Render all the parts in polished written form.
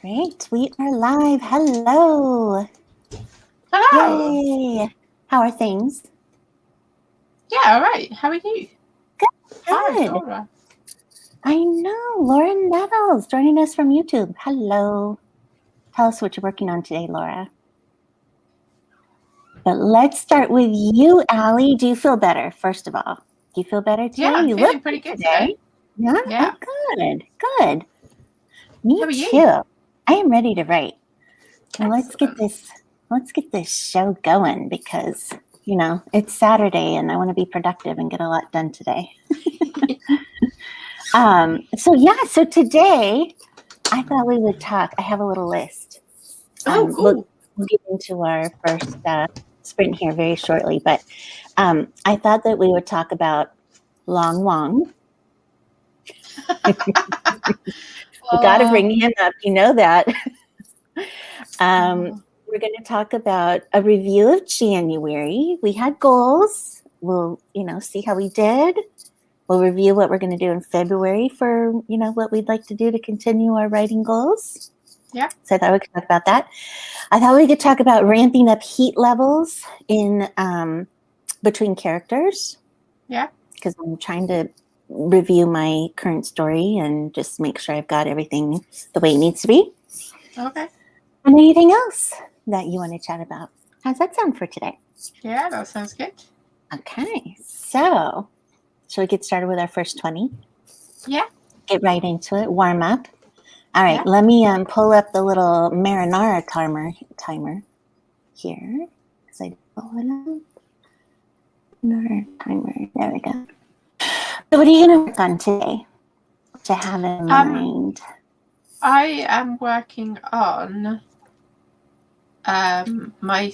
Great, we are live. Hello. Hello. Yay. How are things? Yeah, all right. How are you? Good. Hi, Laura. I know. Laura Nettles joining us from YouTube. Hello. Tell us what you're working on today, Laura. But let's start with you, Allie. Do you feel better, first of all? Do you feel better today? Yeah, I'm you feeling look pretty good today. Yeah? Yeah. Oh, good. Good. Me How are you? too. I am ready to write. And Excellent. let's get this show going because, you know, it's Saturday and I want to be productive and get a lot done today. So today I thought we would talk. I have a little list. Cool. We'll get into our first sprint here very shortly, but I thought that we would talk about Long Wong. We got to bring him up. You know that. We're going to talk about a review of January. We had goals. We'll, see how we did. We'll review what we're going to do in February for, what we'd like to do to continue our writing goals. Yeah. So I thought we could talk about that. I thought we could talk about ramping up heat levels in between characters. Yeah. Because I'm trying to review my current story and just make sure I've got everything the way it needs to be. Okay. And anything else that you want to chat about? How's that sound for today? Yeah, that sounds good. Okay, so shall we get started with our first 20? Yeah. Get right into it, warm up. All right, Let me pull up the little marinara timer here. Because I pull it up. Timer, there we go. So what are you going to work on today to have in mind? I am working on my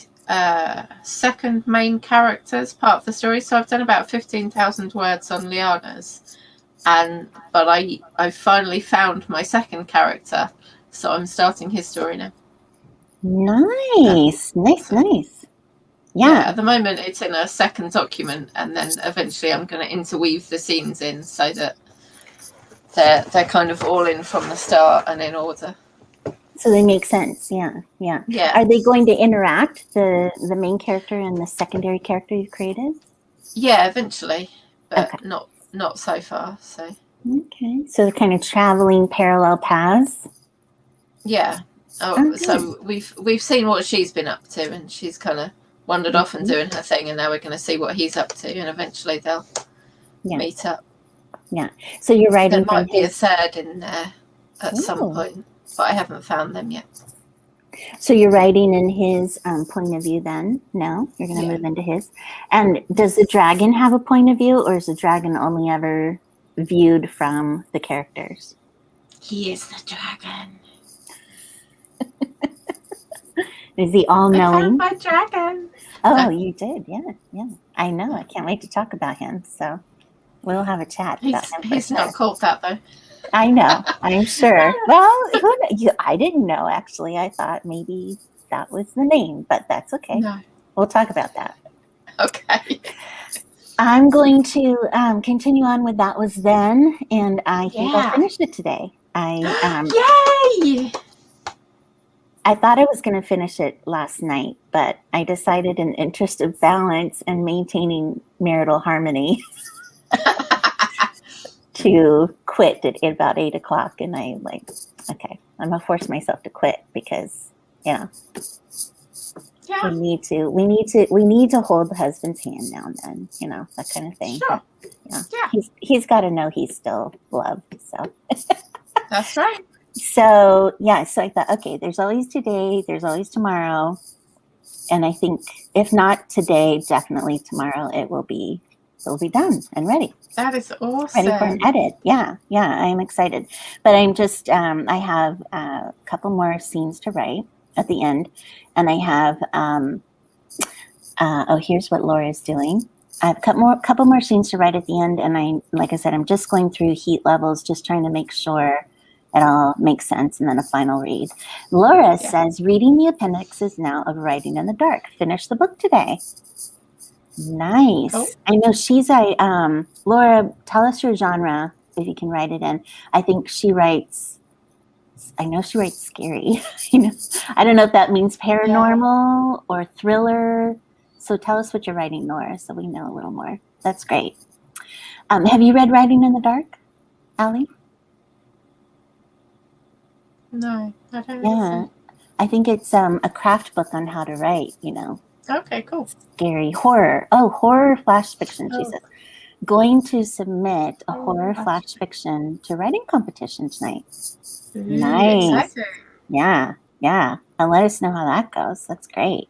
second main character as part of the story. So I've done about 15,000 words on Liana's, but I finally found my second character, so I'm starting his story now. Nice. Yeah. At the moment it's in a second document, and then eventually I'm going to interweave the scenes in so that they're kind of all in from the start and in order. So they make sense. Yeah. Are they going to interact, the main character and the secondary character you created? Yeah, eventually, but okay. not so far. So okay, so they're kind of traveling parallel paths. Yeah. So we've seen what she's been up to, and she's kind of wandered off and doing her thing, and now we're going to see what he's up to, and eventually they'll meet up. Yeah. So you're writing. There might be a third in there at some point, but I haven't found them yet. So you're writing in his point of view then? No? You're going to move into his? And does the dragon have a point of view, or is the dragon only ever viewed from the characters? He is the dragon. Is he all-knowing? I found my dragon. Oh, you did? Yeah. I know. I can't wait to talk about him. So we'll have a chat about him. He's not called that, though. I know. I'm sure. Well, I didn't know, actually. I thought maybe that was the name, but that's okay. No. We'll talk about that. Okay. I'm going to continue on with That Was Then, and I think I'll finish it today. Yay! I thought I was going to finish it last night, but I decided in the interest of balance and maintaining marital harmony to quit at about 8 o'clock. And I'm like, okay, I'm going to force myself to quit because, we need to hold the husband's hand now and then, that kind of thing. Sure. But, he's got to know he's still loved. So that's right. So I thought, okay, there's always today, there's always tomorrow. And I think if not today, definitely tomorrow it will be done and ready. That is awesome. Ready for an edit. Yeah, I'm excited. But I'm just, I have a couple more scenes to write at the end. And I have, here's what Laura's doing. I have a couple more scenes to write at the end. And like I said, I'm just going through heat levels, just trying to make sure it all makes sense, and then a final read. Laura says, reading the appendixes now of Writing in the Dark. Finish the book today. Nice. Oh. I know she's Laura, tell us your genre, if you can write it in. I think she writes I know she writes scary. You know, I don't know if that means paranormal or thriller. So tell us what you're writing, Laura, so we know a little more. That's great. Have you read Writing in the Dark, Allie? No, I don't Yeah, think I think it's a craft book on how to write. You know, so. Okay, cool. scary horror. Oh, horror flash fiction. She Oh. said, going to submit a Oh, horror flash flash fiction to writing competition tonight. Ooh, Nice. exciting. Yeah, yeah. And let us know how that goes. That's great.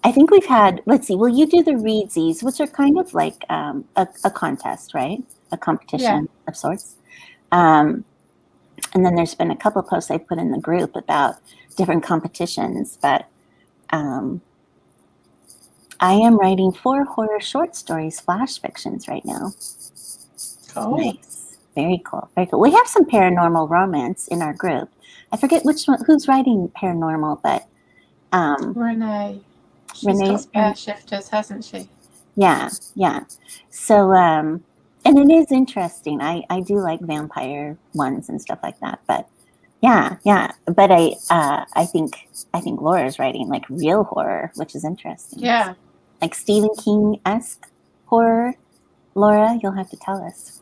I think we've had, let's see, will you do the readsies, which are kind of like a contest, right? A competition of sorts. And then there's been a couple of posts I put in the group about different competitions, but I am writing 4 horror short stories, flash fictions right now. Cool. Nice. Very cool. Very cool. We have some paranormal romance in our group. I forget which one, who's writing paranormal, but Renee. She's Renee's got Bear Shifters, hasn't she? Yeah, yeah. So, and it is interesting. I do like vampire ones and stuff like that. But yeah, yeah. But I think Laura's writing like real horror, which is interesting. Yeah. Like Stephen King-esque horror. Laura, you'll have to tell us.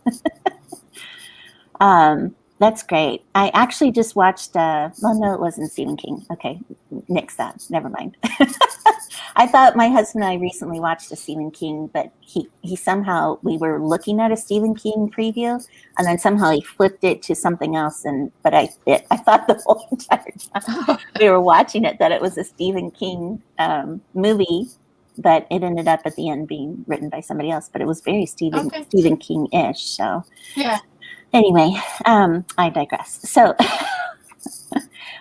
That's great. I actually just watched, well, no, it wasn't Stephen King. Okay, nix that. Never mind. I thought my husband and I recently watched a Stephen King, but he somehow, we were looking at a Stephen King preview, and then somehow he flipped it to something else. But I thought the whole entire time we were watching it that it was a Stephen King movie, but it ended up at the end being written by somebody else. But it was very Stephen King-ish. So yeah. Anyway, I digress. So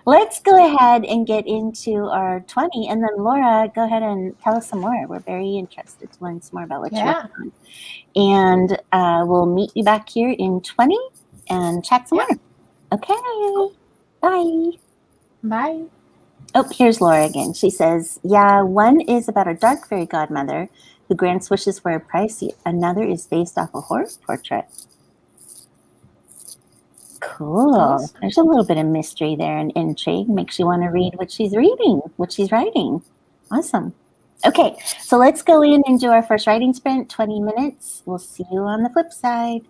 let's go ahead and get into our 20. And then Laura, go ahead and tell us some more. We're very interested to learn some more about what you're working on. And we'll meet you back here in 20 and chat some more. Okay. Cool. Bye. Bye. Oh, here's Laura again. She says, yeah, one is about a dark fairy godmother who grants wishes for a price. Another is based off a horror portrait. Cool. Awesome. There's a little bit of mystery there and intrigue. Makes you want to read what she's reading, what she's writing. Awesome. Okay, so let's go in and do our first writing sprint, 20 minutes. We'll see you on the flip side.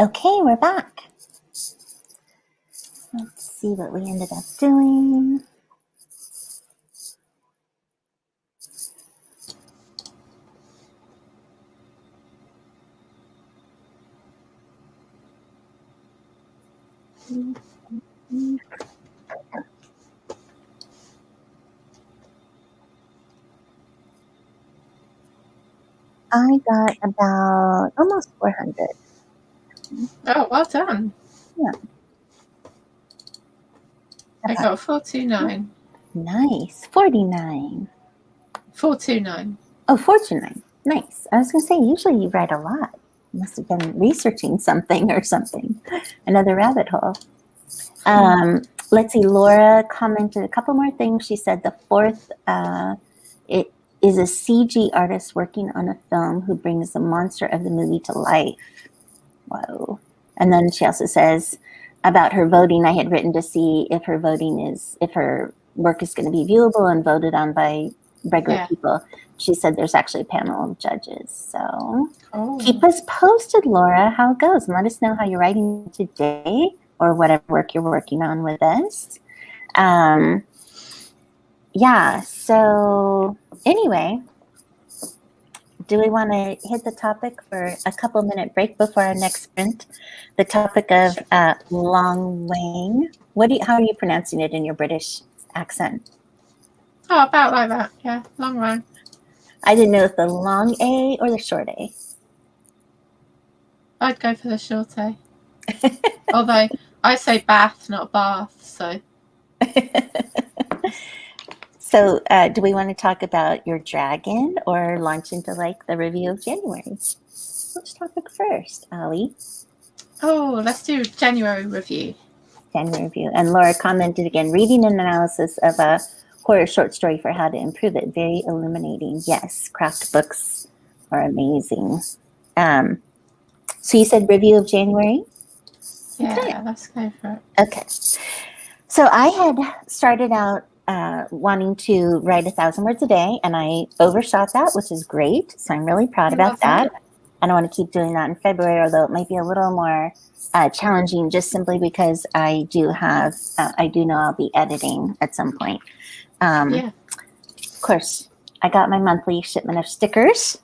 Okay, we're back. Let's see what we ended up doing. I got about almost 400. Oh, well done. Yeah. I got 429. Nice. 49. 429. Oh, 429. Nice. I was going to say, usually you write a lot. You must have been researching something or something. Another rabbit hole. Let's see. Laura commented a couple more things. She said the fourth, it is a CG artist working on a film who brings the monster of the movie to life. Whoa. And then she also says about her voting, I had written to see if her work is going to be viewable and voted on by regular people. She said there's actually a panel of judges. So keep us posted, Laura, how it goes. And let us know how you're writing today or whatever work you're working on with us. So anyway, do we want to hit the topic for a couple minute break before our next sprint? The topic of long wang. How are you pronouncing it in your British accent? Oh, about like that. Yeah, long wang. I didn't know if the long A or the short A. I'd go for the short A. Although I say bath, not bath, so. So do we want to talk about your dragon or launch into like the review of January? Which topic first, Ali? Oh, let's do January review. January review. And Laura commented again, reading an analysis of a horror short story for how to improve it. Very illuminating. Yes, craft books are amazing. So you said review of January? Yeah, okay. Let's go for it. Okay. So I had started out wanting to write 1,000 words a day, and I overshot that, which is great. So I'm really proud about that. And I want to keep doing that in February, although it might be a little more challenging just simply because I do know I'll be editing at some point. Of course, I got my monthly shipment of stickers.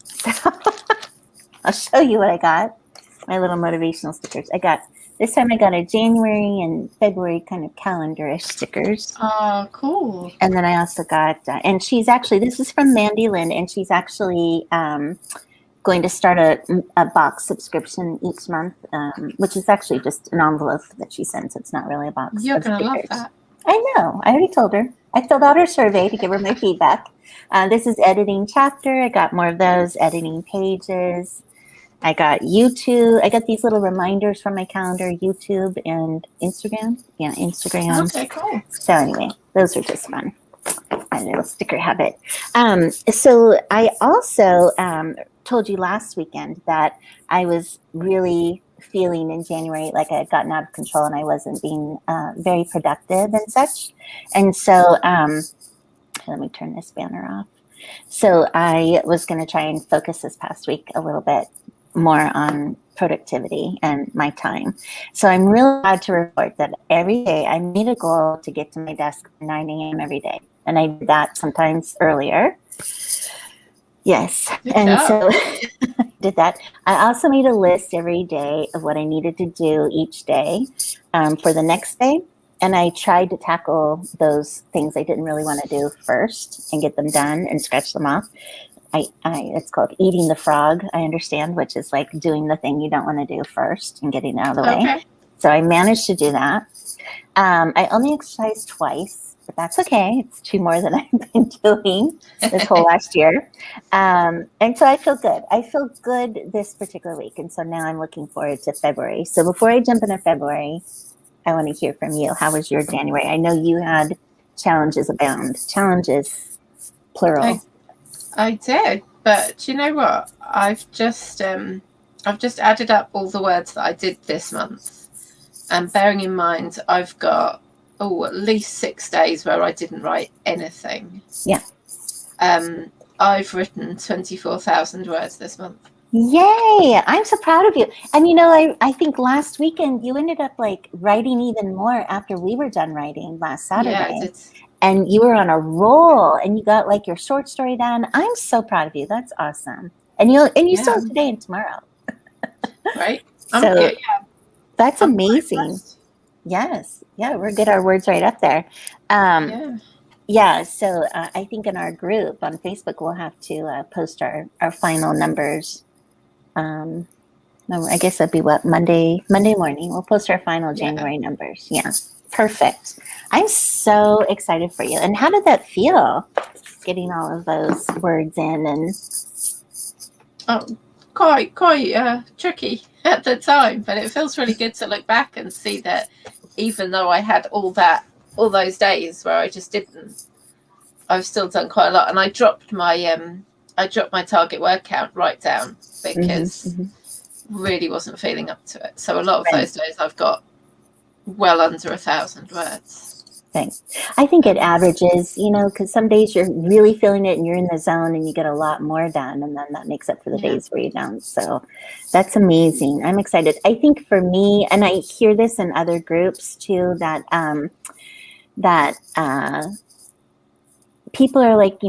So I'll show you what I got. My little motivational stickers. This time I got a January and February kind of calendar-ish stickers. Oh, cool. And then I also got, and this is from Mandy Lynn, and she's actually going to start a box subscription each month, which is actually just an envelope that she sends. It's not really a box. You're going to love that. I know. I already told her. I filled out her survey to give her my feedback. This is editing chapter. I got more of those, editing pages. I got YouTube. I got these little reminders from my calendar, YouTube and Instagram. Yeah, Instagram. Okay, cool. So anyway, those are just fun. My little sticker habit. So I also told you last weekend that I was really feeling in January like I had gotten out of control and I wasn't being very productive and such. And so let me turn this banner off. So I was going to try and focus this past week a little bit more on productivity and my time. So I'm really glad to report that every day I made a goal to get to my desk at 9 a.m. every day. And I did that sometimes earlier. Yes. So I did that. I also made a list every day of what I needed to do each day for the next day. And I tried to tackle those things I didn't really want to do first and get them done and scratch them off. It's called eating the frog, I understand, which is like doing the thing you don't want to do first and getting it out of the way. So I managed to do that. I only exercised twice, but that's okay. It's 2 more than I've been doing this whole last year. And so I feel good. I feel good this particular week. And so now I'm looking forward to February. So before I jump into February, I want to hear from you. How was your January? I know you had challenges abound. Challenges, plural. I did, but you know what? I've just added up all the words that I did this month, and bearing in mind I've got at least 6 days where I didn't write anything. Yeah. I've written 24,000 words this month. Yay! I'm so proud of you. And I think last weekend you ended up like writing even more after we were done writing last Yeah, I Saturday. did. And you were on a roll and you got like your short story done. I'm so proud of you. That's awesome. And you still have today and tomorrow. Right. So that's I'm quite amazing. impressed. Yes. Yeah, we're get our words right up there. Yeah, so I think in our group on Facebook, we'll have to post our final numbers. I guess that'd be what, Monday morning. We'll post our final January numbers. Yeah, perfect. I'm so excited for you. And how did that feel, getting all of those words in? And quite tricky at the time, but it feels really good to look back and see that even though I had all those days where I just didn't, I've still done quite a lot. And I dropped my target word count right down because really wasn't feeling up to it. So a lot of those days I've got well under 1,000 words. Thanks. I think it averages, because some days you're really feeling it and you're in the zone and you get a lot more done, and then that makes up for the days where you don't. So that's amazing. I'm excited. I think for me, and I hear this in other groups too, that people are like,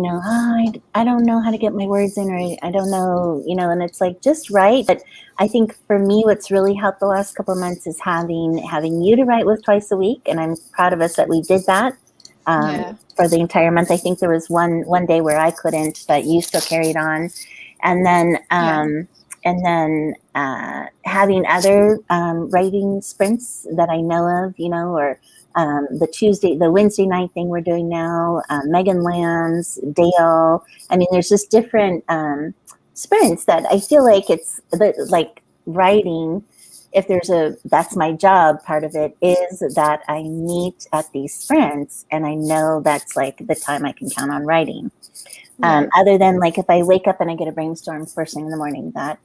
I don't know how to get my words in, or I don't know, and it's like, just write. But I think for me, what's really helped the last couple of months is having you to write with twice a week. And I'm proud of us that we did that for the entire month. I think there was one day where I couldn't, but you still carried on. And then, having other writing sprints that I know of, or the Wednesday night thing we're doing now, Megan Lands, Dale. I mean, there's just different sprints that I feel like it's like writing. If there's that's my job, part of it is that I meet at these sprints and I know that's like the time I can count on writing. Other than like if I wake up and I get a brainstorm first thing in the morning, that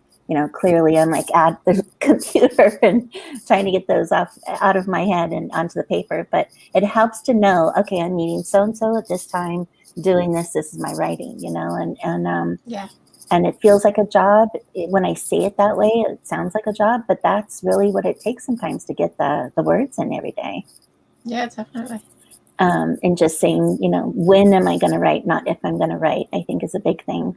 clearly I'm like at the computer and trying to get those out of my head and onto the paper. But it helps to know, okay, I'm meeting so-and-so at this time, doing this. This is my writing, and it feels like a job. When I say it that way, it sounds like a job, but that's really what it takes sometimes to get the words in every day. Yeah, definitely. And just saying, when am I going to write, not if I'm going to write, I think is a big thing.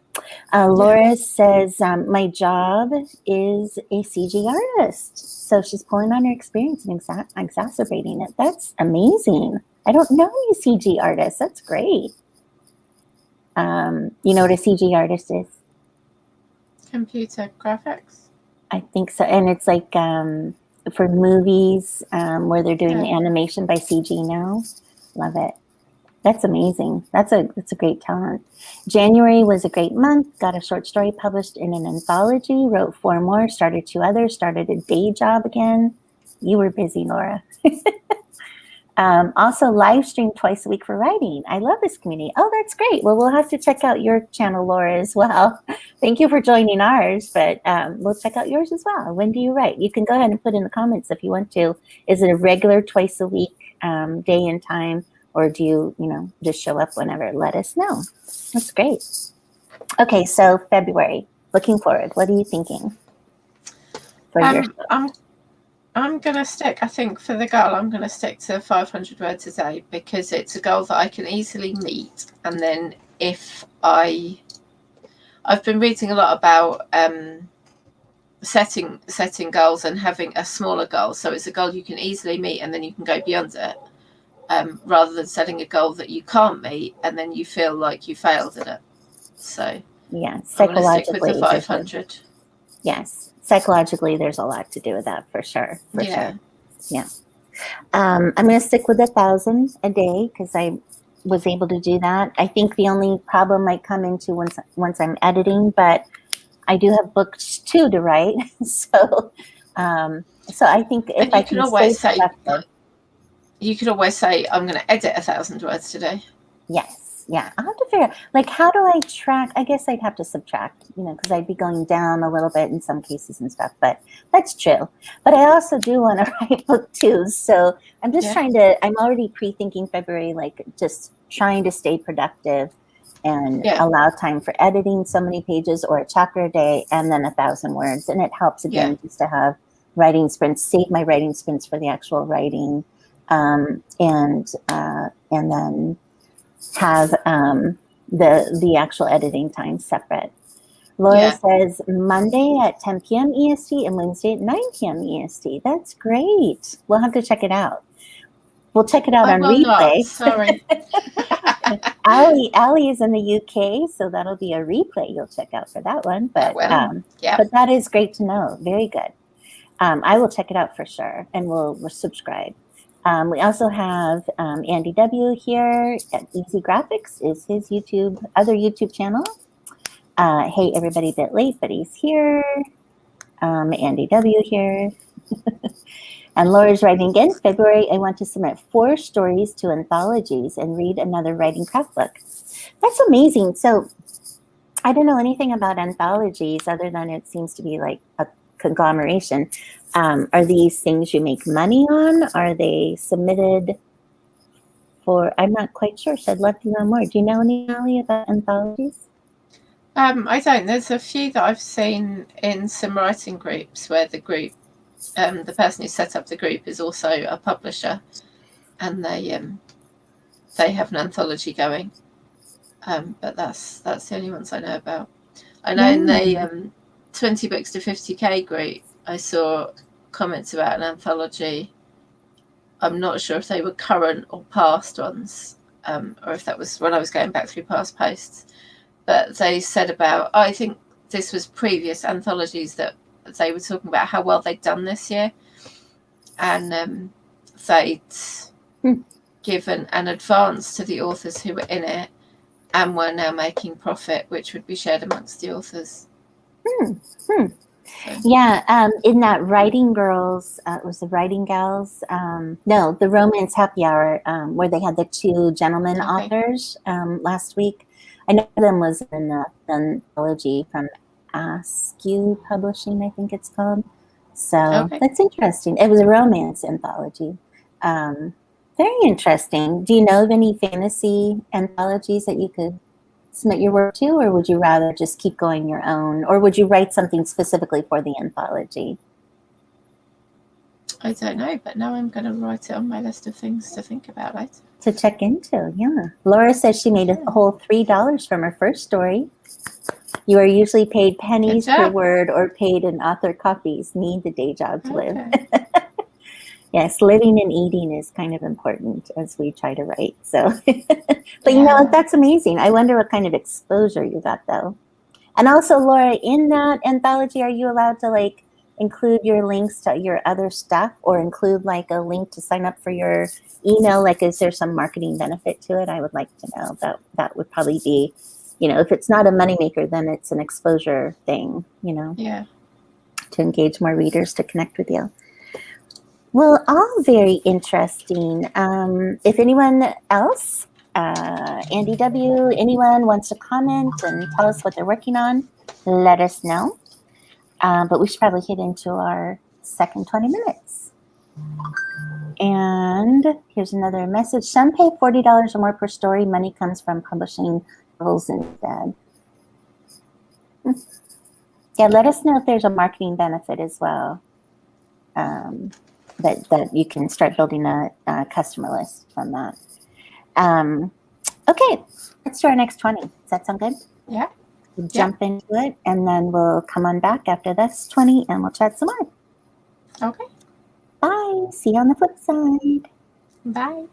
Laura says, my job is a CG artist. So she's pulling on her experience and exacerbating it. That's amazing. I don't know any CG artists. That's great. You know what a CG artist is? Computer graphics. I think so. And it's like for movies where they're doing the animation by CG now. Love it. That's amazing. That's a great talent. January was a great month. Got a short story published in an anthology. Wrote 4 more. Started 2 others. Started a day job again. You were busy, Laura. Also live stream twice a week for writing. I love this community. Oh, that's great. Well, we'll have to check out your channel, Laura, as well. Thank you for joining ours, but we'll check out yours as well. When do you write? You can go ahead and put in the comments if you want to. Is it a regular twice a week day and time, or do you, just show up whenever? Let us know. That's great. Okay, so February, looking forward. What are you thinking for yourself? I'm going to stick, I think for the goal, I'm going to stick to 500 words a day because it's a goal that I can easily meet. And then if I've been reading a lot about setting goals and having a smaller goal. So it's a goal you can easily meet and then you can go beyond it, rather than setting a goal that you can't meet and then you feel like you failed at it. So yeah, psychologically, I'm going to stick with the 500. Yes. Psychologically, there's a lot to do with that for sure. Yeah. I'm going to stick with 1,000 a day because I was able to do that. I think the only problem might come into once I'm editing, but I do have books too to write. So I think if I can always say, you could always say, I'm going to edit 1,000 words today. Yes. Yeah, I'll have to figure out, like, how do I track? I guess I'd have to subtract, because I'd be going down a little bit in some cases and stuff, but that's true. But I also do want to write a book too. So I'm just I'm already pre-thinking February, like just trying to stay productive and allow time for editing so many pages or a chapter a day, and then 1,000 words. And it helps again just to have writing sprints, save my writing sprints for the actual writing, and then have the actual editing time separate. Laura says Monday at 10 p.m. EST and Wednesday at 9 p.m. EST. That's great. We'll have to check it out. We'll check it out on replay. Sorry. Ali is in the UK, so that'll be a replay you'll check out for that one. But but that is great to know. Very good. I will check it out for sure, and we'll subscribe. We also have Andy W here at Easy Graphics is his other YouTube channel. Hey, everybody, a bit late, but he's here. Andy W here. And Laura's writing again. February, I want to submit 4 stories to anthologies and read another writing craft book. That's amazing. So I don't know anything about anthologies other than it seems to be like a conglomeration. Are these things you make money on? Are they submitted for, I'm not quite sure, so I'd love to know more. Do you know any about anthologies? I don't. There's a few that I've seen in some writing groups where the group, the person who set up the group is also a publisher, and they have an anthology going. But that's the only ones I know about. I know in the 20 books to 50k group, I saw comments about an anthology. I'm not sure if they were current or past ones, or if that was when I was going back through past posts. But they said about, I think this was previous anthologies that they were talking about how well they'd done this year. And they'd given an advance to the authors who were in it and were now making profit, which would be shared amongst the authors. Yeah, in that Writing Girls, it was the Writing Gals, no, the Romance Happy Hour, where they had the 2 gentlemen authors last week. I know them was in the anthology from Askew Publishing, I think it's called. So that's interesting. It was a romance anthology. Very interesting. Do you know of any fantasy anthologies that you could submit your work to, or would you rather just keep going your own, or would you write something specifically for the anthology? I don't know, but now I'm going to write it on my list of things to think about later. To check into, yeah. Laura says she made a whole $3 from her first story. You are usually paid pennies per word or paid in author copies. Need the day job to live. Yes, living and eating is kind of important as we try to write. So, but you know, that's amazing. I wonder what kind of exposure you got though. And also, Laura, in that anthology, are you allowed to like include your links to your other stuff, or include like a link to sign up for your email? Like, is there some marketing benefit to it? I would like to know. That would probably be, you know, if it's not a moneymaker, then it's an exposure thing, you know, to engage more readers to connect with you. Well, all very interesting. If anyone else, Andy W., anyone wants to comment and tell us what they're working on, let us know. But we should probably hit into our second 20 minutes. And here's another message. Some pay $40 or more per story. Money comes from publishing novels instead. Yeah, let us know if there's a marketing benefit as well. That you can start building a customer list from that. Okay, let's do our next 20. Does that sound good? Yeah. We'll jump into it, and then we'll come on back after this 20, and we'll chat some more. Okay. Bye. See you on the flip side. Bye.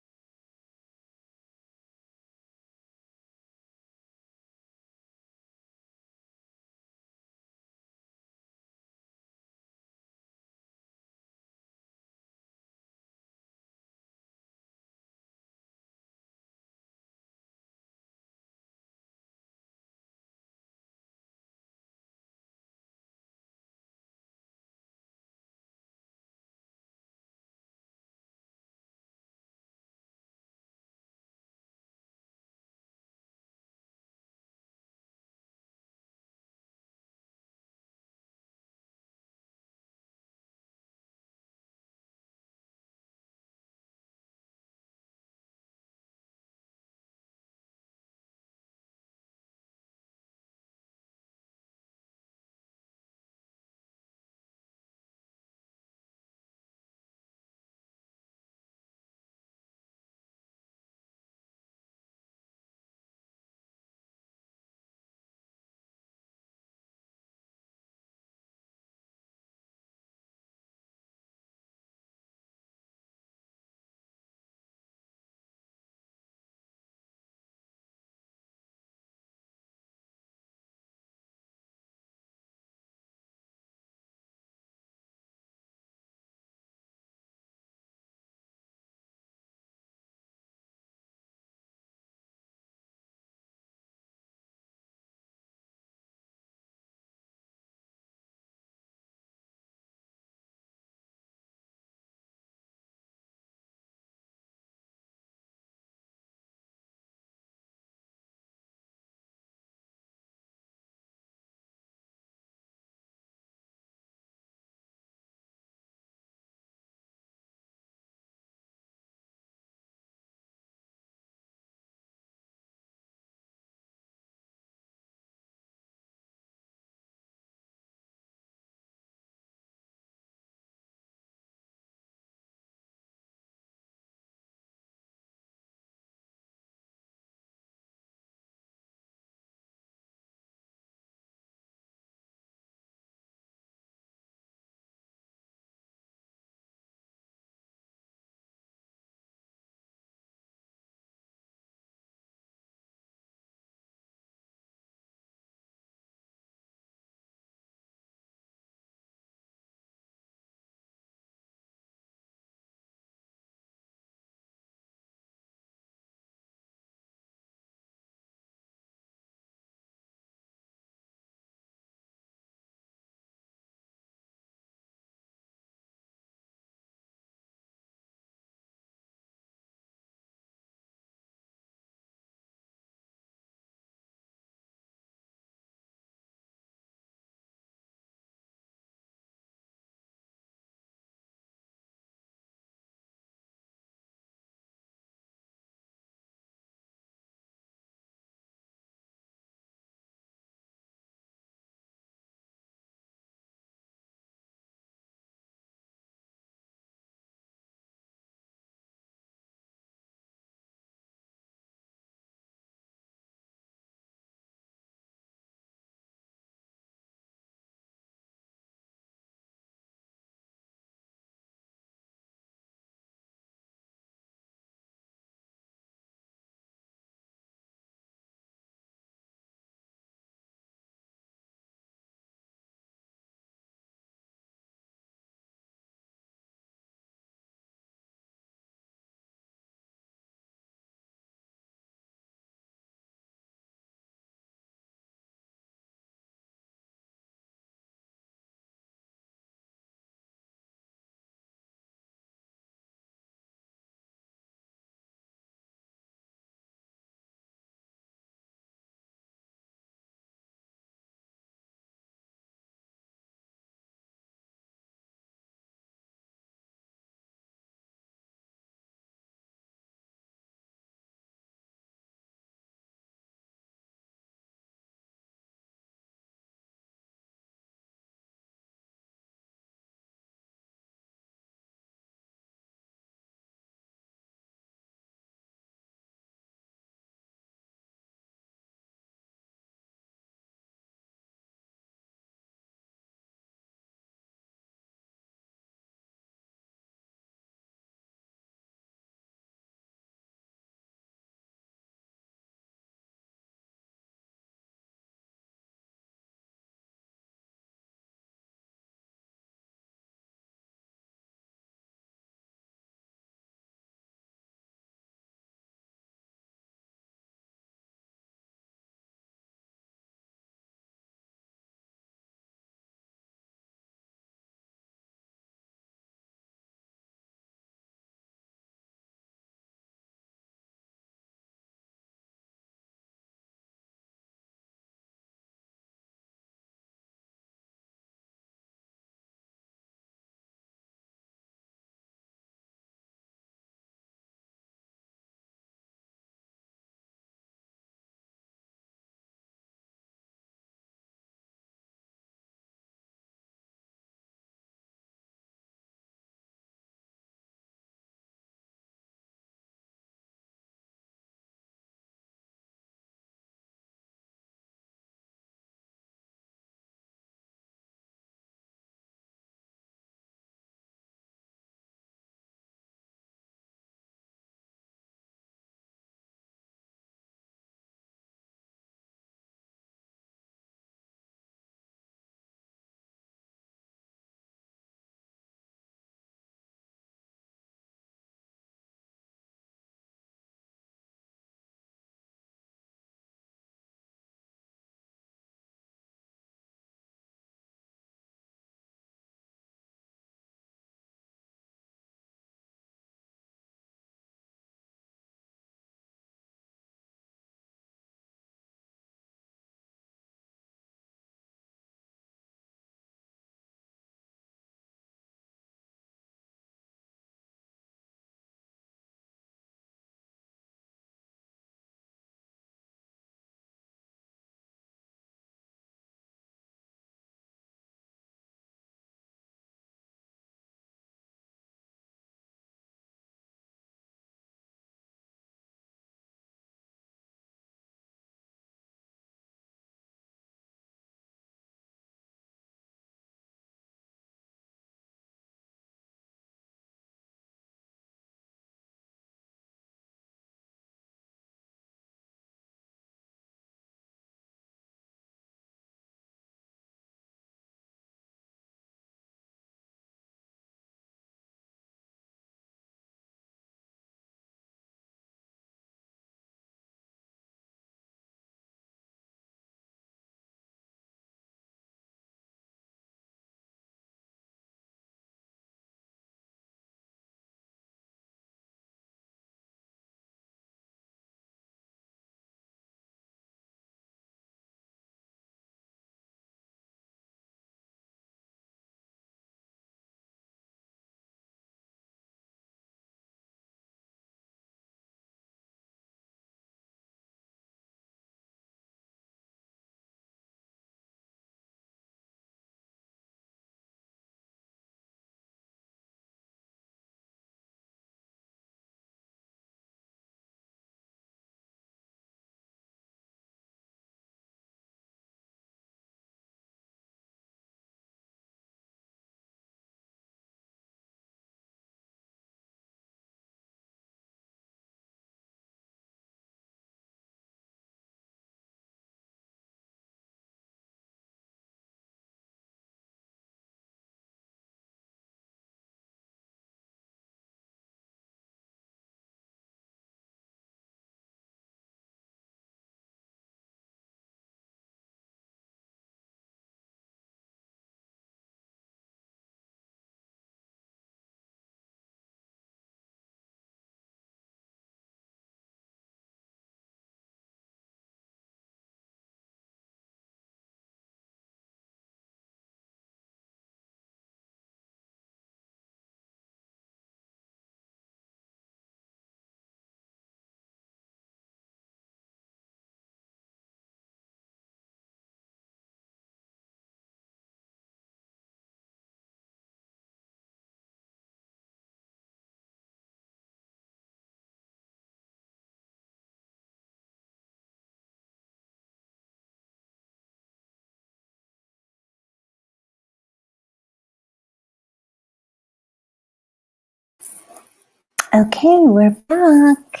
Okay, we're back.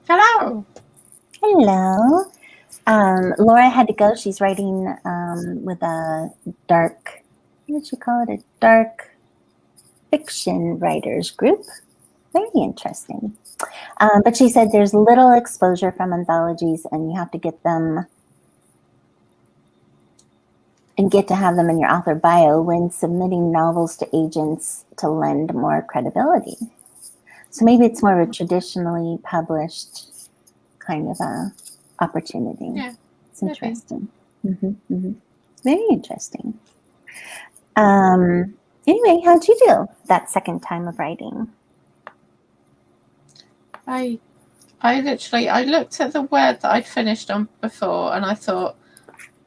Hello. Hello. Laura had to go. She's writing with a dark, what did she call it? A dark fiction writers group. Very interesting. But she said there's little exposure from anthologies, and you have to get them and get to have them in your author bio when submitting novels to agents to lend more credibility. So maybe it's more of a traditionally published kind of a opportunity. Yeah, it's interesting. Very interesting. Anyway, how'd you do that second time of writing? I looked at the word that I'd finished on before, and I thought,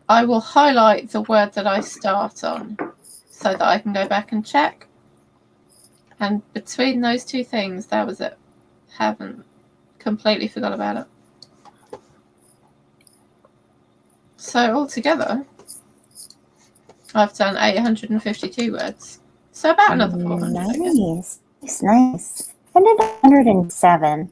I will highlight the word that I start on so that I can go back and check. And between those two things, that was it. Haven't completely forgot about it. So altogether, I've done 852 words. So about another 400. Nice. Nice. I did 107.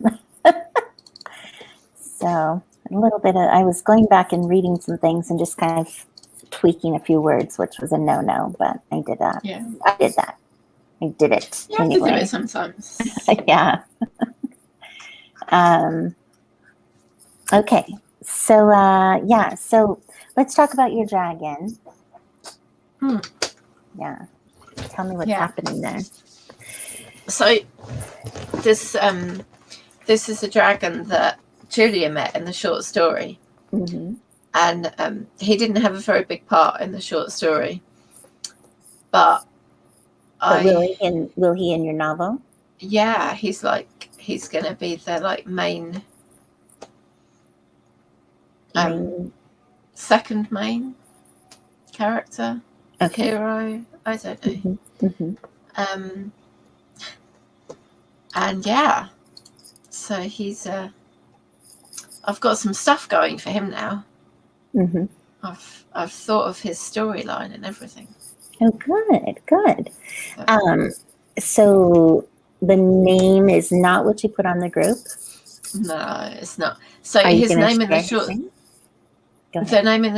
So a little bit of, I was going back and reading some things and just kind of tweaking a few words, which was a no-no, but I did that. Yeah. I did that. I did it. You have to do it sometimes. Yeah. Okay. So, yeah. So let's talk about your dragon. Yeah. Tell me what's happening there. So this is a dragon that Julia met in the short story. And he didn't have a very big part in the short story. But will he in your novel? Yeah, he's gonna be the main second main character, hero. I don't know. And yeah, so he's I've got some stuff going for him now. I've thought of his storyline and everything. Oh, good. So the name is not what you put on the group? No, it's not. So his name in the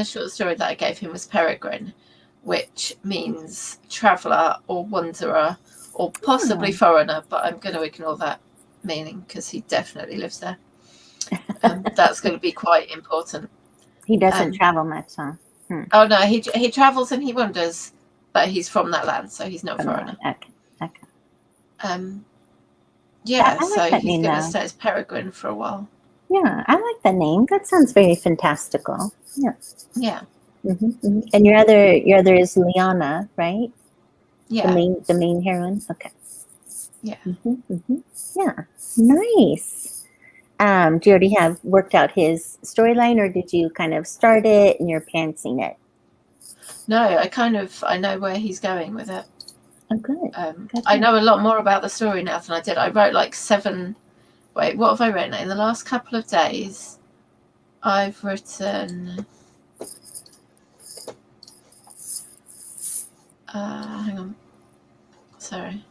short story that I gave him was Peregrine, which means traveller or wanderer or possibly foreigner, but I'm going to ignore that meaning because he definitely lives there. That's going to be quite important. He doesn't travel much, huh? Oh no, he travels and he wanders, but he's from that land, so he's not a foreigner. Okay. Yeah, so he's going to stay as Peregrine for a while. Yeah, I like the name. That sounds very fantastical. Yeah. Yeah. And your other is Liana, right? Yeah. The main heroine. Okay. Yeah. Yeah. Nice. Do you already have worked out his storyline, or did you kind of start it and you're pantsing it? No, I know where he's going with it. Oh, good. I know a lot more about the story now than I did. I wrote 7. Wait, what have I written? In the last couple of days, I've written. Hang on. Sorry.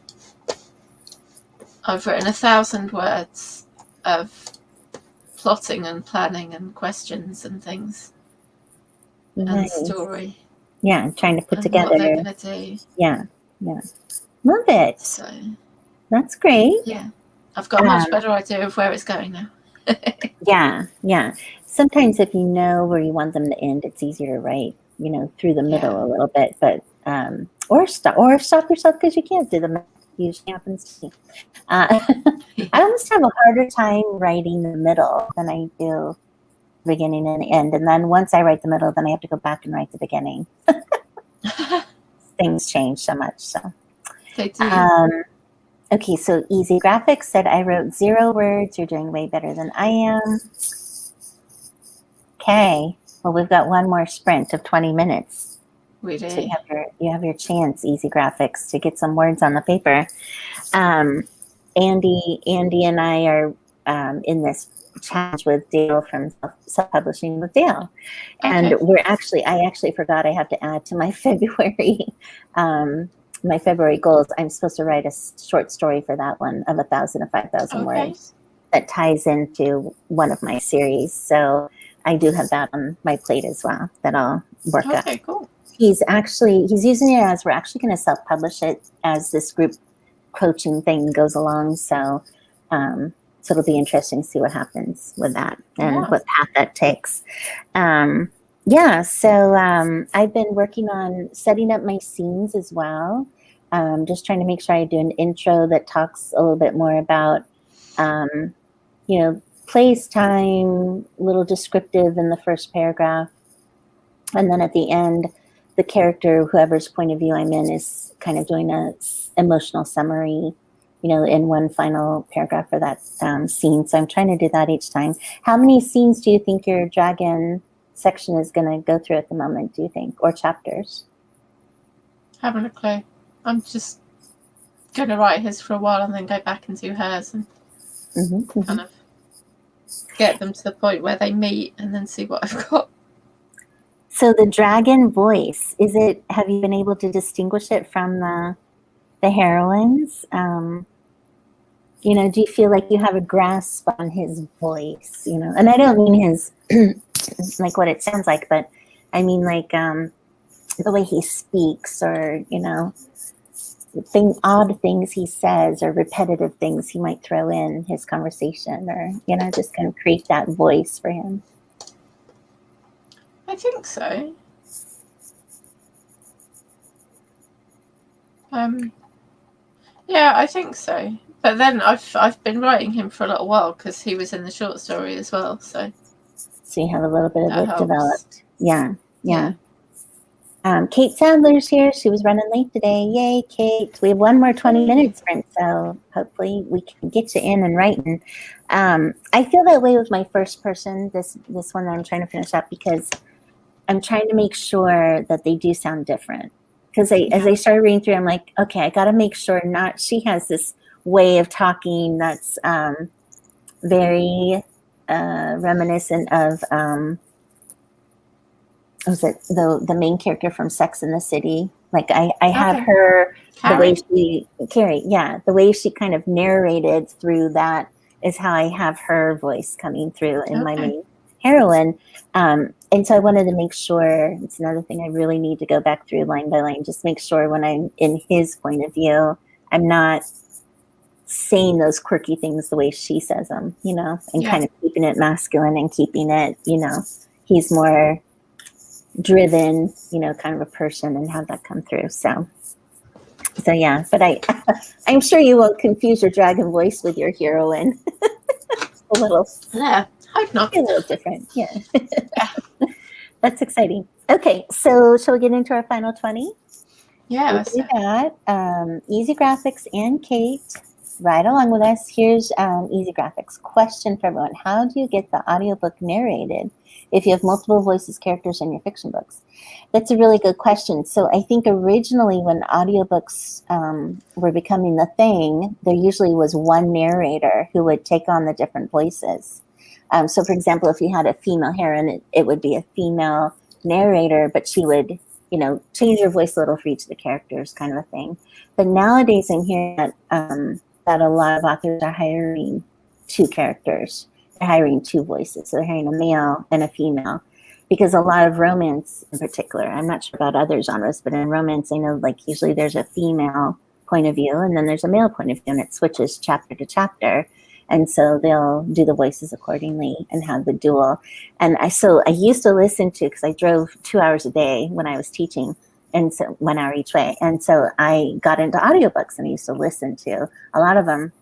I've written 1,000 words of plotting and planning and questions and things. And story. Yeah, trying to put together. What they're going to do. Yeah. Love it. So. That's great. Yeah. I've got a much better idea of where it's going now. Yeah. Sometimes if you know where you want them to end, it's easier to write, through the middle a little bit, but or stop yourself because you can't do the middle. Usually happens to me. I almost have a harder time writing the middle than I do beginning and end. And then once I write the middle, then I have to go back and write the beginning. Things change so much. So they do. Okay, so Easy Graphics said I wrote 0 words. You're doing way better than I am. Okay, well, we've got one more sprint of 20 minutes. We do. So you have your chance, Easy Graphics, to get some words on the paper. Andy and I are in this challenge with Dale from Self-Publishing with Dale. And I actually forgot I have to add to my February my February goals, I'm supposed to write a short story for that one of 1,000 to 5,000 words that ties into one of my series. So I do have that on my plate as well that I'll work on. Okay, cool. He's using it as, we're actually going to self-publish it as this group coaching thing goes along. So it'll be interesting to see what happens with that and what path that takes. So I've been working on setting up my scenes as well. Just trying to make sure I do an intro that talks a little bit more about, place, time, little descriptive in the first paragraph. And then at the end, the character, whoever's point of view I'm in, is kind of doing a emotional summary, in one final paragraph for that scene. So I'm trying to do that each time. How many scenes do you think your dragon section is going to go through at the moment, do you think, or chapters? Haven't a clue. I'm just going to write his for a while and then go back and do hers and kind of get them to the point where they meet and then see what I've got. So the dragon voice, have you been able to distinguish it from the heroines? Do you feel like you have a grasp on his voice, and I don't mean his, like what it sounds like, but I mean like the way he speaks, or, odd things he says, or repetitive things he might throw in his conversation, or, just kind of create that voice for him. I think so. Yeah, I think so. But then I've been writing him for a little while because he was in the short story as well. So you have a little bit of it helps. Developed. Yeah. Kate Sadler's here. She was running late today. Yay, Kate. We have one more 20-minute sprint, so hopefully we can get you in and writing. I feel that way with my first person, this one that I'm trying to finish up, because I'm trying to make sure that they do sound different. Because as I started reading through, I'm like, okay, I got to make sure she has this way of talking that's very reminiscent of was it the main character from Sex and the City? Like I have her, Carrie? the way she kind of narrated through that is how I have her voice coming through in my main heroine. And so I wanted to make sure, it's another thing I really need to go back through line by line, just make sure when I'm in his point of view, I'm not saying those quirky things the way she says them, and kind of keeping it masculine and keeping it, he's more driven, kind of a person, and have that come through. So yeah, but I'm sure you won't confuse your dragon voice with your heroine. A little. Yeah, hope not. A little different. Yeah. That's exciting. Okay, so shall we get into our final 20? Yeah, we'll do that. Easy Graphics and Kate, right along with us. Here's Easy Graphics. Question for everyone. How do you get the audiobook narrated if you have multiple voices characters in your fiction books? That's a really good question. So I think originally when audiobooks were becoming the thing, there usually was one narrator who would take on the different voices. So for example, if you had a female heroine, it would be a female narrator, but she would, change her voice a little for each of the characters, kind of a thing. But nowadays I'm hearing that a lot of authors are hiring two characters. They're hiring two voices. So they're hiring a male and a female, because a lot of romance in particular, I'm not sure about other genres, but in romance, I know like usually there's a female point of view and then there's a male point of view, and it switches chapter to chapter. And so they'll do the voices accordingly and have the dual. And I used to listen to, because I drove 2 hours a day when I was teaching, and so 1 hour each way. And so I got into audiobooks and I used to listen to a lot of them.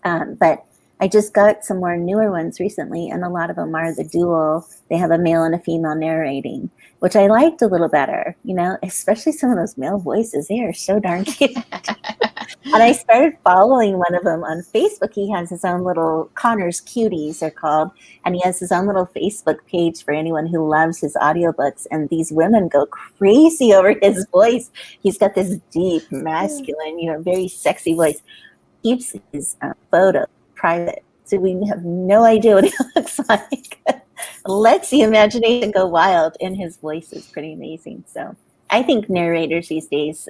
But I just got some more newer ones recently, and a lot of them are the dual. They have a male and a female narrating, which I liked a little better, especially some of those male voices. They are so darn cute. And I started following one of them on Facebook. He has his own little, Connor's Cuties they're called, and he has his own little Facebook page for anyone who loves his audiobooks, and these women go crazy over his voice. He's got this deep, masculine, very sexy voice. Keeps his photo private, so we have no idea what he looks like. Lets the imagination go wild, and his voice is pretty amazing. So I think narrators these days,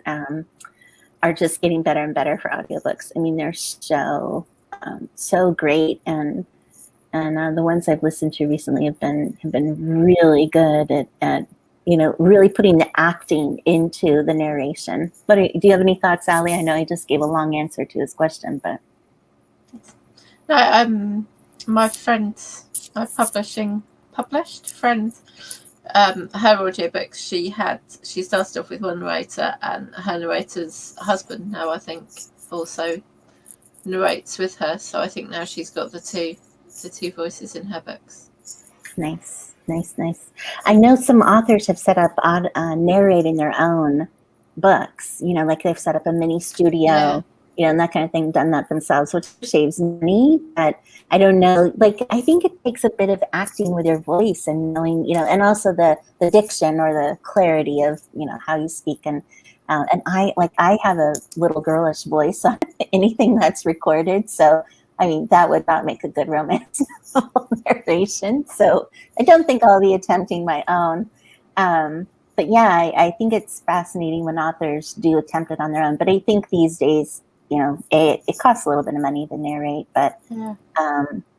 are just getting better and better for audiobooks. I mean, they're so great, and the ones I've listened to recently have been really good at really putting the acting into the narration. But do you have any thoughts, Sally? I know I just gave a long answer to his question, but no, my friend, my published friend, her audiobooks, she started off with one narrator, and her narrator's husband now, I think, also narrates with her. So I think now she's got the two voices in her books. Nice. I know some authors have set up narrating their own books, like they've set up a mini studio, and that kind of thing, done that themselves, which saves money. But I don't know, like, I think it takes a bit of acting with your voice and knowing, and also the diction or the clarity of, how you speak. And I have a little girlish voice on anything that's recorded. So, I mean, that would not make a good romance narration. So I don't think I'll be attempting my own. But yeah, I think it's fascinating when authors do attempt it on their own. But I think these days, it costs a little bit of money to narrate, but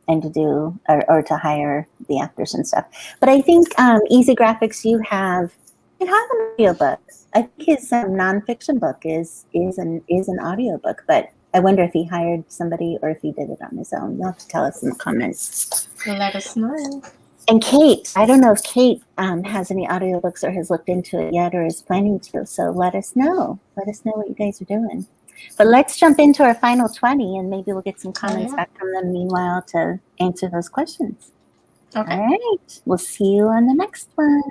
and to do or to hire the actors and stuff. But I think Easy Graphics, you have an audiobook. I think his nonfiction book is an audiobook, but I wonder if he hired somebody or if he did it on his own. You'll have to tell us in the comments. Let us know. And Kate, I don't know if Kate has any audiobooks or has looked into it yet or is planning to. So let us know. Let us know what you guys are doing. But let's jump into our final 20 and maybe we'll get some comments back from them meanwhile to answer those questions. Okay. All right. We'll see you on the next one.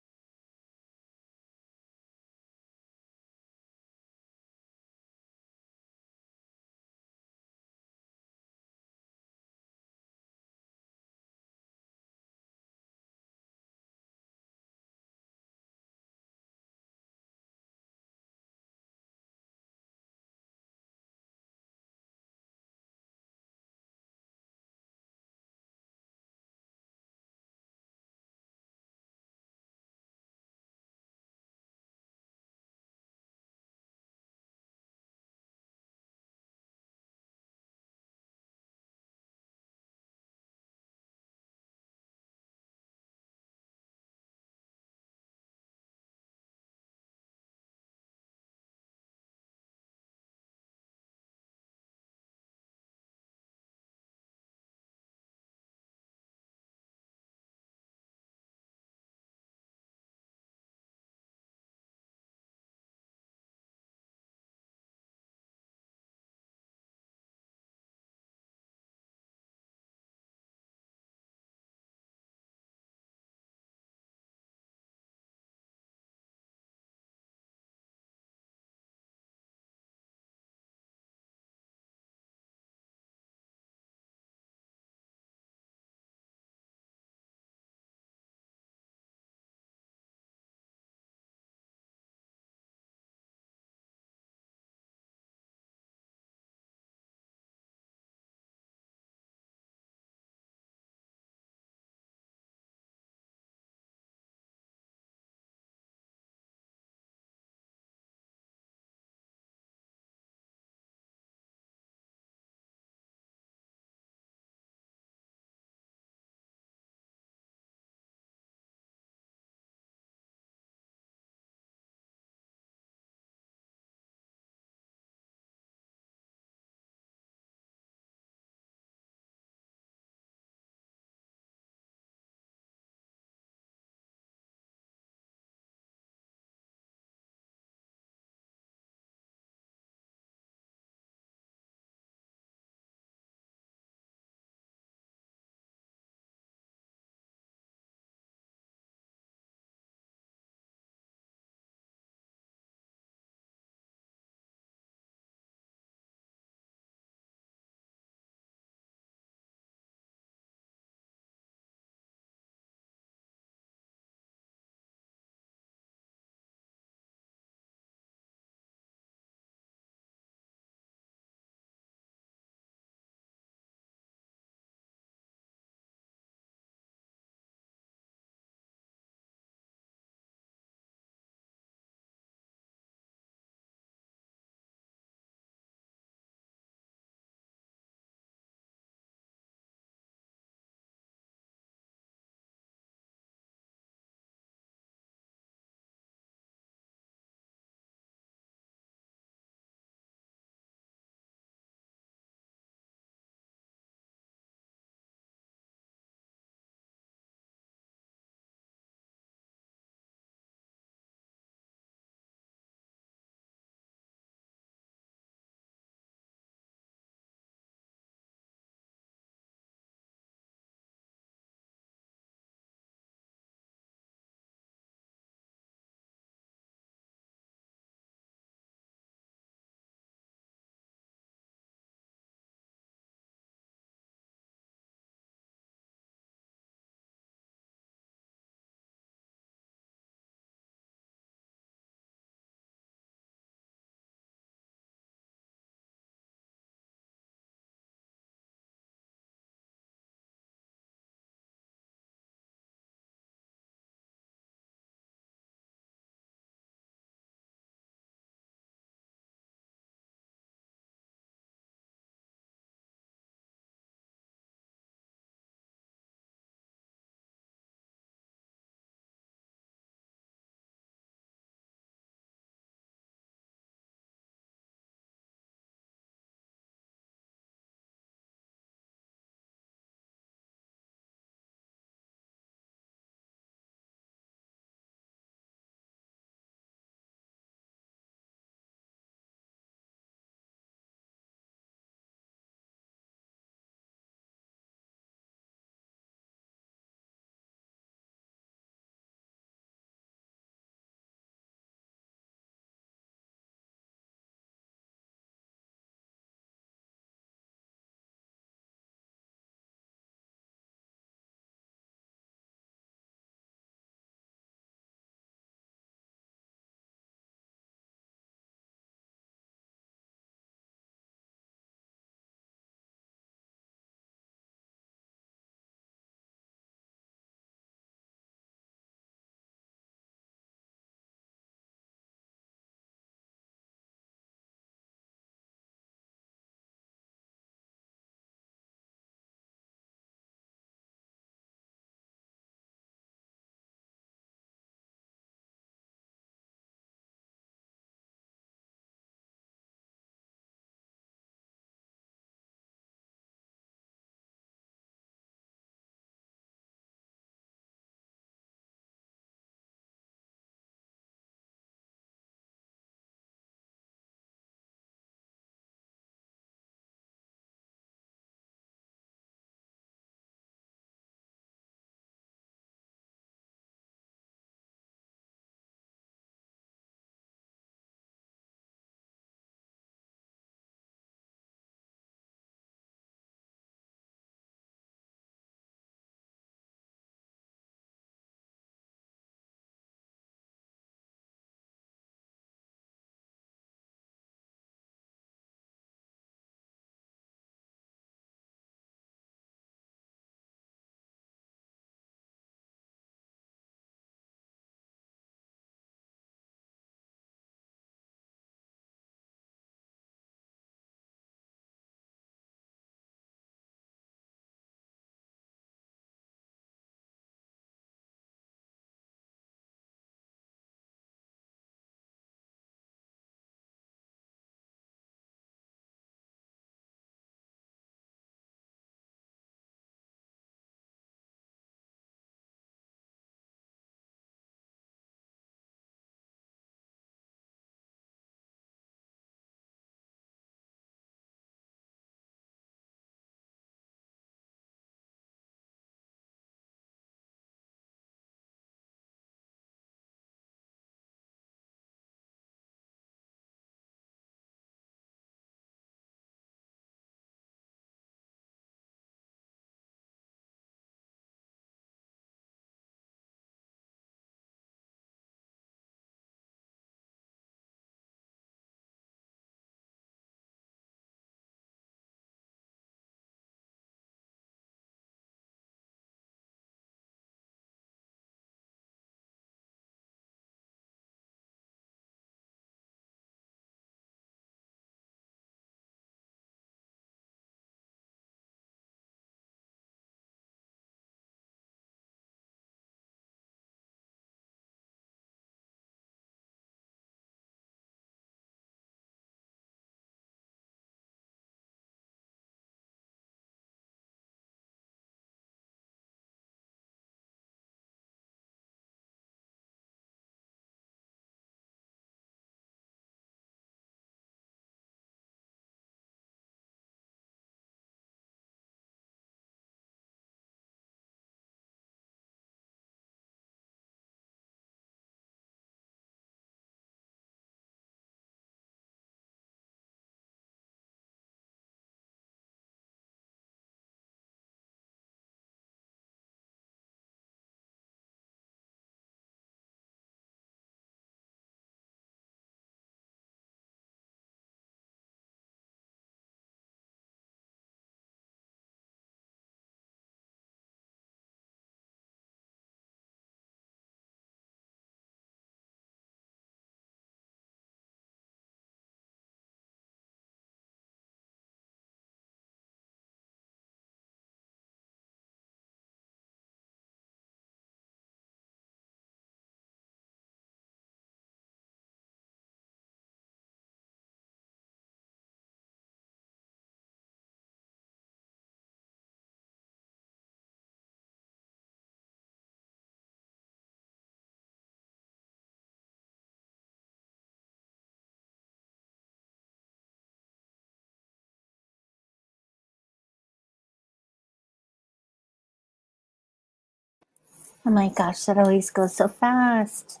Oh my gosh, that always goes so fast.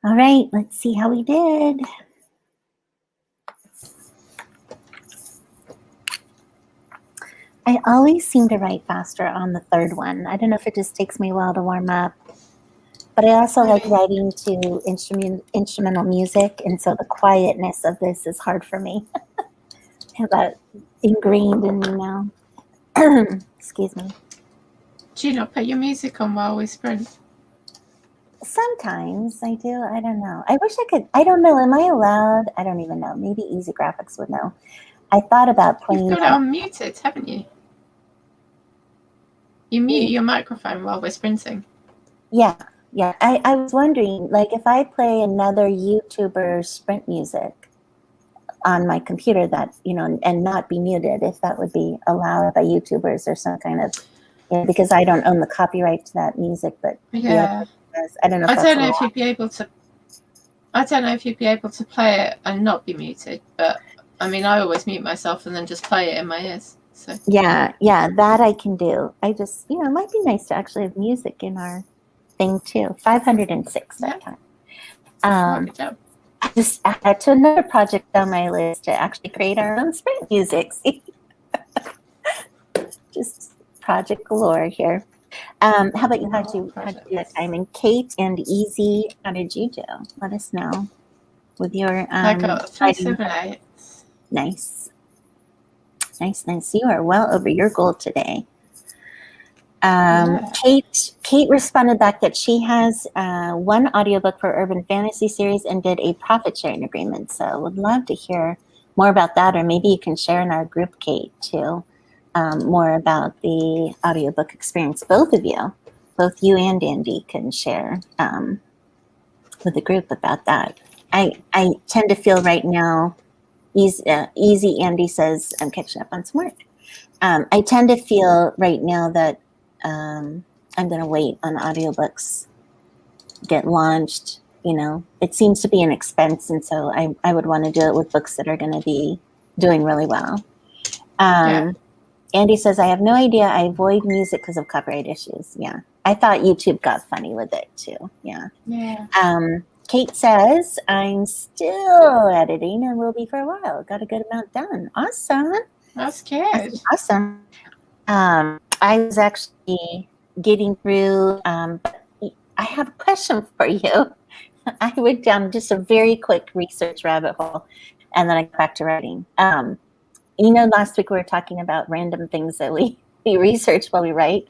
All right, let's see how we did. I always seem to write faster on the third one. I don't know if it just takes me a while to warm up. But I also like writing to instrumental music, and so the quietness of this is hard for me. I have that ingrained in me now. Excuse me. Do you not put your music on while we sprint? Sometimes I do. I don't know. I wish I could. I don't know. Am I allowed? I don't even know. Maybe Easy Graphics would know. I thought about playing. You've got it on muted, haven't you? You mute your microphone while we're sprinting. Yeah. Yeah. I was wondering, like, if I play another YouTuber's sprint music on my computer, that, you know, and not be muted, if that would be allowed by YouTubers or some kind of, you know, because I don't own the copyright to that music, but yeah, I don't know. I don't know if you'd be able to. I don't know if you'd be able to play it and not be muted, but I mean, I always mute myself and then just play it in my ears. So yeah, that I can do. I just, you know, it might be nice to actually have music in our thing too. 506 that time. good job. I just add to another project on my list to actually create our own sprint music. Just project galore here. How about you? How'd you do that time? And Kate and Easy, how did you do? Let us know with your I got 378. Nice. You are well over your goal today. Kate responded back that she has one audiobook for Urban Fantasy series and did a profit sharing agreement. So would love to hear more about that, or maybe you can share in our group, Kate, too, more about the audiobook experience. Both you and Andy can share with the group about that. I tend to feel right now, Easy Andy says, I'm catching up on some work. I tend to feel right now that I'm going to wait on audiobooks get launched. You know, it seems to be an expense, and so I would want to do it with books that are going to be doing really well. Andy says, I have no idea. I avoid music because of copyright issues. Yeah. I thought YouTube got funny with it too. Yeah. Kate says, I'm still editing and will be for a while. Got a good amount done. Awesome. That's good. Awesome. I was actually getting through, but I have a question for you. I went down just a very quick research rabbit hole, and then I got back to writing. You know, last week we were talking about random things that we research while we write.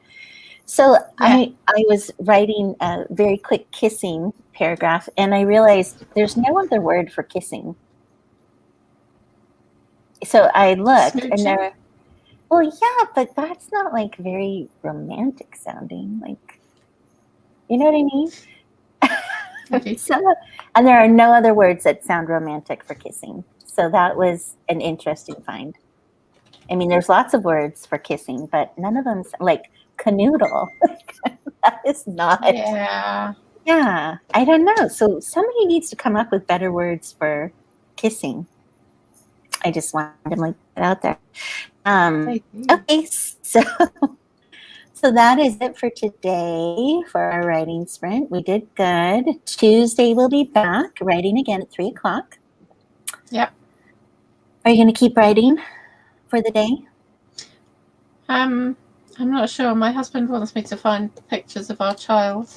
So I was writing a very quick kissing paragraph, and I realized there's no other word for kissing. So I looked, and there. Well, yeah, but that's not like very romantic sounding. Like, you know what I mean? Okay. And there are no other words that sound romantic for kissing. So that was an interesting find. I mean, there's lots of words for kissing, but none of them, like canoodle. That is not. Yeah. Yeah, I don't know. So somebody needs to come up with better words for kissing. I just wanted to like put it out there. Okay, so that is it for today for our writing sprint. We did good. Tuesday we'll be back writing again at 3:00. Yep. Are you going to keep writing for the day? I'm not sure. My husband wants me to find pictures of our child.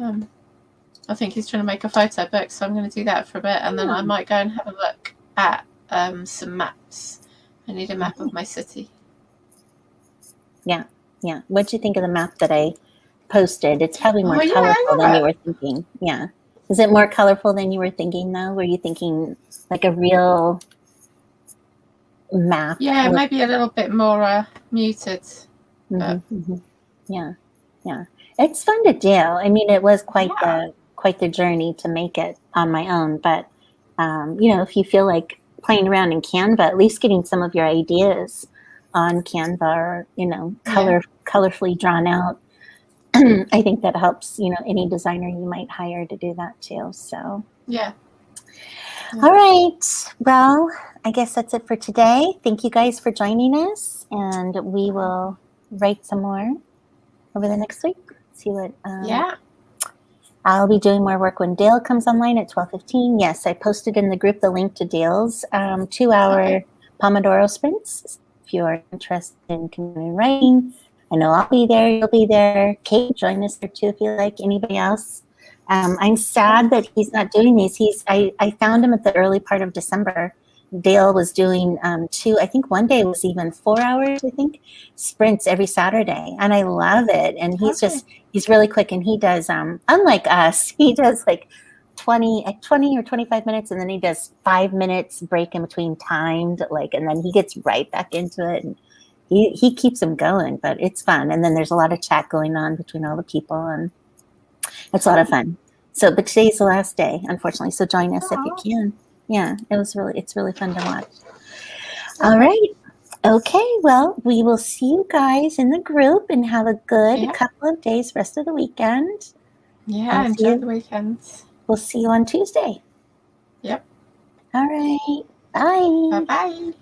I think he's trying to make a photo book, so I'm going to do that for a bit, and then I might go and have a look at some maps. I need a map of my city. Yeah. What'd you think of the map that I posted? It's probably more colorful than you were thinking. Yeah. Is it more colorful than you were thinking, though? Were you thinking like a real map? Yeah, maybe a little bit more muted. Yeah. It's fun to do. I mean, it was quite the journey to make it on my own. But you know, if you feel like playing around in Canva, at least getting some of your ideas on Canva, or you know, colorfully drawn out, I think that helps. You know, any designer you might hire to do that too. So all right. Well, I guess that's it for today. Thank you guys for joining us, and we will write some more. over the next week. See what. Yeah. I'll be doing more work when Dale comes online at 12:15. Yes, I posted in the group the link to Dale's 2-hour Pomodoro sprints. If you are interested in continuing writing, I know I'll be there. You'll be there. Kate, join us there too if you like. Anybody else? I'm sad that he's not doing these. I found him at the early part of December. Dale was doing 2, I think one day was even 4 hours, I think, sprints every Saturday. And I love it. And he's really quick. And he does, unlike us, he does like 20 or 25 minutes. And then he does 5 minutes break in between timed, and then he gets right back into it. And he keeps them going, but it's fun. And then there's a lot of chat going on between all the people. And it's a lot of fun. So, but today's the last day, unfortunately. So join us if you can. Yeah, it's really fun to watch. All right. Okay, well, we will see you guys in the group and have a good couple of days, rest of the weekend. Yeah, enjoy the weekends. We'll see you on Tuesday. Yep. All right. Bye. Bye-bye.